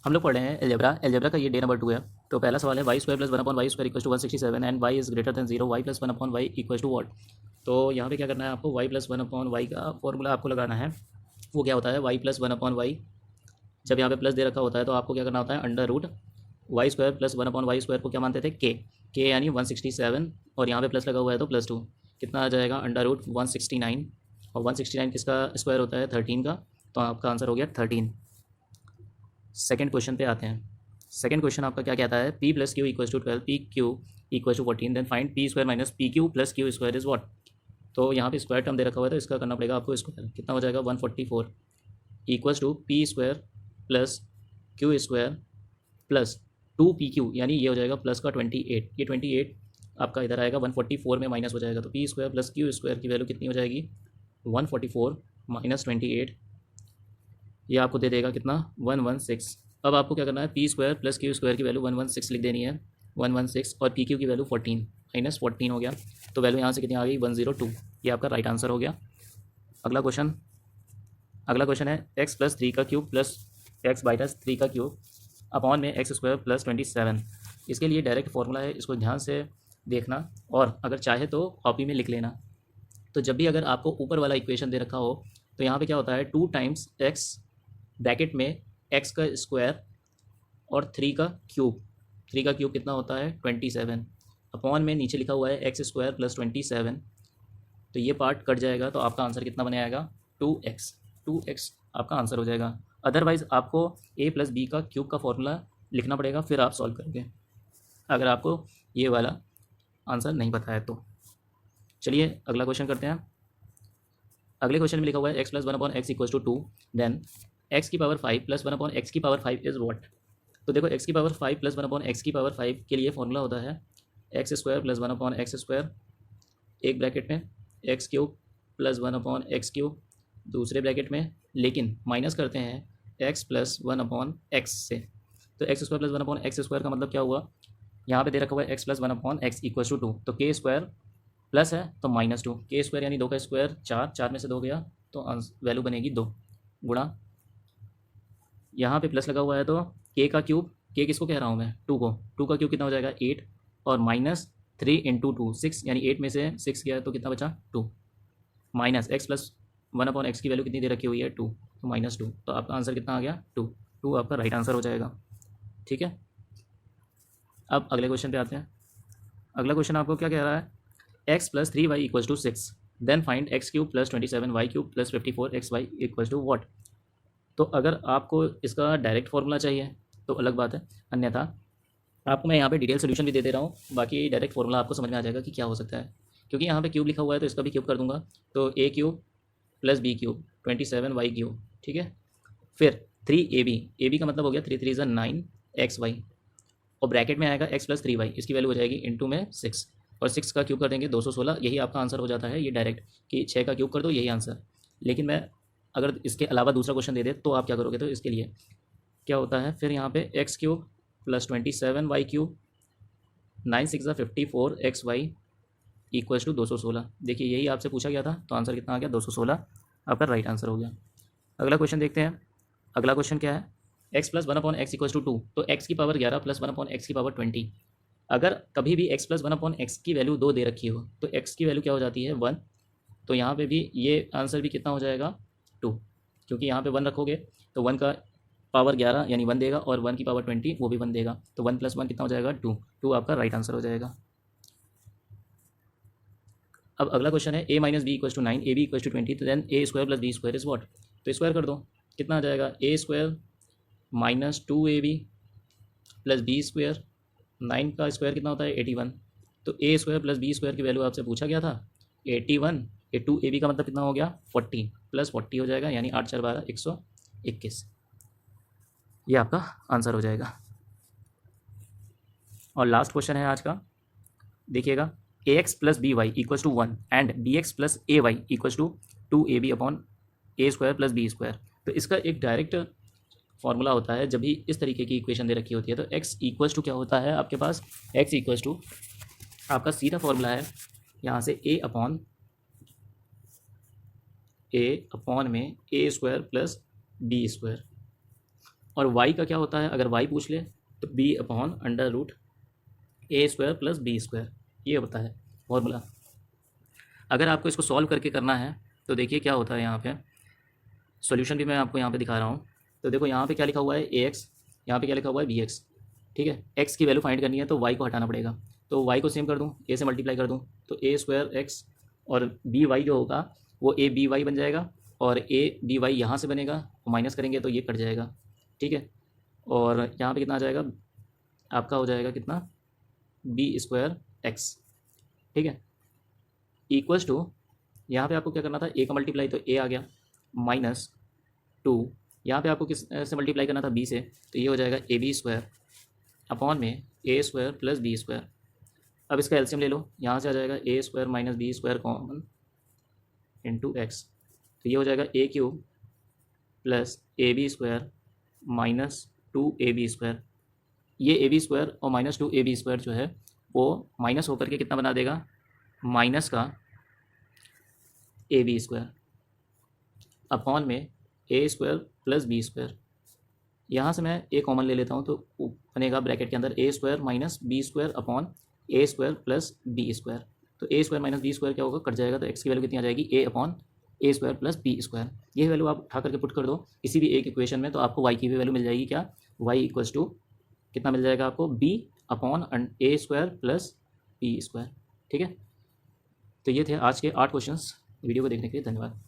हम लोग पढ़ रहे हैं एलजेब्रा का ये डे नंबर 2 है। तो पहला सवाल है y square plus one upon y square equal to 167 and y is greater than zero, y plus one upon y equal to what. तो यहाँ पे क्या करना है आपको, y plus one upon y का फॉर्मूला आपको लगाना है। वो क्या होता है, y plus one upon y, जब यहाँ पे प्लस दे रखा होता है तो आपको क्या करना होता है, under root y square plus one upon y square को क्या मानते थे, के यानी 167, और यहाँ पे प्लस लगा हुआ है तो प्लस 2, कितना आ जाएगा, अंडर रूट 169, और 169 किसका स्क्वायर होता है, 13 का, तो आपका आंसर हो गया 13। सेकेंड क्वेश्चन पे आते हैं। सेकेंड क्वेश्चन आपका क्या कहता है, p plus q equal to 12, p q equal to 14, then find p square minus p q plus q square is what. तो यहाँ पे स्क्वायर टर्म दे रखा हुआ है तो इसका करना पड़ेगा आपको स्क्वायर, कितना हो जाएगा 144 equals to p square plus q square plus 2 p q, यानी ये हो जाएगा प्लस का 28, ये 28 आपका इधर आएगा 144 में माइनस हो जाएगा, तो P square plus q square की वैल्यू कितनी हो जाएगी, 144 माइनस 28, ये आपको दे देगा कितना, 116। अब आपको क्या करना है, P square plus q square की वैल्यू 116 लिख देनी है, 116, और पी क्यू की वैल्यू 14 माइनस 14 हो गया, तो वैल्यू यहाँ से कितनी आ गई, 102। ये आपका राइट आंसर हो गया। अगला क्वेश्चन है एक्स प्लस थ्री का cube plus x minus three का क्यूब अपॉन में एक्स स्क्वायर प्लस 27। इसके लिए डायरेक्ट फॉर्मूला है, इसको ध्यान से देखना और अगर चाहे तो कॉपी में लिख लेना। तो जब भी अगर आपको ऊपर वाला इक्वेशन दे रखा हो तो यहाँ पे क्या होता है, 2 टाइम्स एक्स ब्रैकेट में एक्स का स्क्वायर और 3 का क्यूब कितना होता है 27, अपॉन में नीचे लिखा हुआ है एक्स स्क्वायर प्लस 27, तो ये पार्ट कट जाएगा तो आपका आंसर कितना बने आएगा 2x, 2x आपका आंसर हो जाएगा। अदरवाइज़ आपको a प्लस बी का क्यूब का फॉर्मूला लिखना पड़ेगा, फिर आप सॉल्व करेंगे, अगर आपको ये वाला आंसर नहीं पता है तो। चलिए अगला क्वेश्चन करते हैं। अगले क्वेश्चन में लिखा हुआ है x plus one upon x equal to 2, then X की power 5 plus one upon x की पावर 5 इज़ वॉट। तो देखो एक्स की power 5 plus one upon x की पावर 5 के लिए फॉर्मूला होता है X square plus one upon X square, एक ब्रैकेट में X cube plus one upon X cube, दूसरे ब्रैकेट में, लेकिन माइनस करते हैं X plus one upon x से। तो x square plus one upon X square का मतलब क्या हुआ, यहाँ पे दे रखा हुआ है x plus one upon x equal to 2, तो के स्क्वायर प्लस है तो माइनस 2, के स्क्वायर यानी 2 का स्क्वायर 4, 4 में से 2 गया तो वैल्यू बनेगी 2, गुणा यहाँ पे प्लस लगा हुआ है तो के का क्यूब, के किसको कह रहा हूँ मैं, 2 को, 2 का क्यूब कितना हो जाएगा 8, और माइनस 3 इंटू 2 6, यानी 8 में से 6 गया तो कितना बचा 2, minus x plus one upon x की वैल्यू कितनी दे रखी हुई है 2, तो माइनस 2, तो आपका आंसर कितना आ गया 2, 2 आपका राइट आंसर हो जाएगा। ठीक है, अब अगले क्वेश्चन पे आते हैं। अगला क्वेश्चन आपको क्या कह रहा है, x plus 3y equals to 6, then find x cube plus 27 Y cube plus 54 x y equals to what. तो अगर आपको इसका डायरेक्ट फॉर्मूला चाहिए तो अलग बात है, अन्यथा आपको मैं यहाँ पे डिटेल सोल्यूशन भी दे रहा हूँ, बाकी डायरेक्ट फॉर्मूला आपको समझ में आ जाएगा कि क्या हो सकता है, क्योंकि यहाँ पे क्यूब लिखा हुआ है तो इसका भी क्यूब कर दूंगा, तो A cube plus B cube 27 Y cube, ठीक है। फिर 3 ए बी का मतलब हो गया 3 3 9 एक्स वाई, और ब्रैकेट में आएगा एक्स प्लस 3y, इसकी वैल्यू हो जाएगी इंटू में 6, और 6 का क्यूब कर देंगे 216, यही आपका आंसर हो जाता है, ये डायरेक्ट कि 6 का क्यूब कर दो यही आंसर। लेकिन मैं अगर इसके अलावा दूसरा क्वेश्चन दे दे तो आप क्या करोगे, तो इसके लिए क्या होता है, फिर यहाँ पे x cube plus 27 Y cube, 9 6 54 x y equals to 216, देखिए यही आपसे पूछा गया था, तो आंसर कितना आ गया 216, आपका राइट आंसर हो गया। अगला क्वेश्चन देखते हैं। अगला क्वेश्चन क्या है, x plus one upon x equals to 2, तो एक्स की power 11 plus one upon x की पावर 20, अगर कभी भी x plus one upon x की वैल्यू 2 दे रखी हो तो एक्स की वैल्यू क्या हो जाती है 1, तो यहाँ पे भी ये आंसर भी कितना हो जाएगा 2, क्योंकि यहाँ पे 1 रखोगे तो 1 का पावर 11 यानी 1 देगा, और 1 की पावर 20 वो भी 1 देगा, तो 1 प्लस 1 कितना हो जाएगा 2, 2 आपका राइट आंसर हो जाएगा। अब अगला क्वेश्चन है A minus B equal to 9, A B equal to 20, तो then A square plus B square is what. तो स्क्वायर कर दो, कितना आ जाएगा A square minus 2ab plus B square, 9 का स्क्वायर कितना होता है 81, तो A square plus B square की वैल्यू आपसे पूछा गया था 81, ए 2ab का मतलब कितना हो गया 40, प्लस 40 हो जाएगा, यानी 8 4 12 121, ये आपका आंसर हो जाएगा। और लास्ट क्वेश्चन है आज का, देखिएगा, A X plus B Y equals to 1 and B X plus A Y equals to 2ab upon A square plus B square. तो इसका एक डायरेक्ट फॉर्मूला होता है, जब भी इस तरीके की इक्वेशन दे रखी होती है तो x इक्वल्स टू क्या होता है आपके पास, x इक्वल्स टू आपका सीधा फॉर्मूला है यहाँ से a अपॉन में A square plus B square, और वाई का क्या होता है, अगर वाई पूछ ले तो बी अपॉन अंडर रूट ए स्क्वायर प्लस बी स्क्वायर, ये होता है फॉर्मूला। अगर आपको इसको सॉल्व करके करना है तो देखिए क्या होता है यहाँ पे, सॉल्यूशन भी मैं आपको यहाँ पे दिखा रहा हूँ। तो देखो यहाँ पे क्या लिखा हुआ है ए एक्स, यहाँ पे क्या लिखा हुआ है बी एक्स, ठीक है। एक्स की वैल्यू फाइंड करनी है तो वाई को हटाना पड़ेगा, तो वाई को सेम कर दूँ, ए से मल्टीप्लाई कर दूँ तो ए स्क्वायर एक्स, और बी वाई जो होगा वो ए बी वाई बन जाएगा, और ए बी वाई यहाँ से बनेगा, माइनस करेंगे तो ये कट जाएगा, ठीक है। और यहाँ पे कितना आ जाएगा, आपका हो जाएगा कितना, बी स्क्वायर एक्स, ठीक है, इक्वल्स टू, यहाँ पे आपको क्या करना था, ए का मल्टीप्लाई तो ए आ गया, माइनस 2, यहाँ पे आपको किस से मल्टीप्लाई करना था, बी से, तो ये हो जाएगा ए बी स्क्वायर अपॉन में A square plus B square. अब इसका एलसीएम ले लो, यहाँ से आ जाएगा A square minus B square common into X, तो ये हो जाएगा A cube plus A B square minus 2ab square. ये ए बी स्क्वायर और माइनस 2ab स्क्वायर जो है वो माइनस होकर के कितना बना देगा, माइनस का ए बी स्क्वायर अपॉन में A square plus B square. यहाँ से मैं ए कॉमन ले लेता हूँ तो बनेगा ब्रैकेट के अंदर A square minus B square upon A square plus B square. तो A square minus B square क्या होगा, कट जाएगा, तो एक्स की वैल्यू कितनी आ जाएगी, ए upon A square plus B square. ये वैल्यू आप उठा करके पुट कर दो किसी भी एक इक्वेशन में, तो आपको वाई की भी वैल्यू मिल जाएगी, क्या, वाई इक्वल्स टू कितना मिल जाएगा आपको, B upon A square plus B square, ठीक है। तो ये थे आज के 8 क्वेश्चंस। वीडियो को देखने के लिए धन्यवाद।